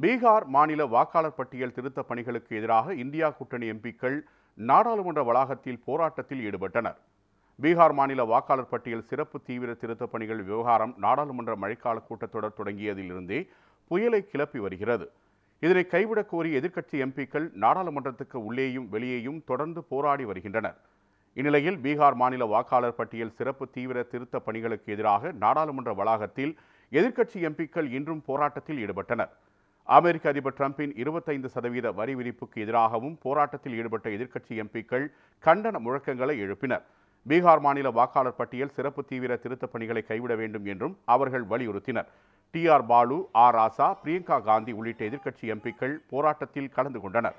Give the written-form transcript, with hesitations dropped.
பீகார் மாநில வாக்காளர் பட்டியல் திருத்த பணிகளுக்கு எதிராக இந்தியா கூட்டணி எம்பிக்கள் நாடாளுமன்ற வளாகத்தில் போராட்டத்தில் ஈடுபட்டனர். பீகார் மாநில வாக்காளர் பட்டியல் சிறப்பு தீவிர திருத்த பணிகள் விவகாரம் நாடாளுமன்ற மழைக்கால கூட்டத்தொடர் தொடங்கியதிலிருந்தே புயலை கிளப்பி வருகிறது. இதனை கைவிடக் கோரி எதிர்க்கட்சி எம்பிக்கள் நாடாளுமன்றத்துக்கு உள்ளேயும் வெளியேயும் தொடர்ந்து போராடி வருகின்றனர். இந்நிலையில் பீகார் மாநில வாக்காளர் பட்டியல் சிறப்பு தீவிர திருத்த பணிகளுக்கு எதிராக நாடாளுமன்ற வளாகத்தில் எதிர்க்கட்சி எம்பிக்கள் இன்றும் போராட்டத்தில் ஈடுபட்டனர். அமெரிக்க அதிபர் டிரம்பின் 25% வரி விதிப்புக்கு எதிராகவும் போராட்டத்தில் ஈடுபட்ட எதிர்க்கட்சி எம்பிக்கள் கண்டன முழக்கங்களை எழுப்பினர். பீகார் மாநில வாக்காளர் பட்டியல் சிறப்பு தீவிர திருத்த பணிகளை கைவிட வேண்டும் என்றும் அவர்கள் வலியுறுத்தினர். டி.ஆர். பாலு, ஆர். ராசா, பிரியங்கா காந்தி உள்ளிட்ட எதிர்க்கட்சி எம்பிக்கள் போராட்டத்தில் கலந்து கொண்டனர்.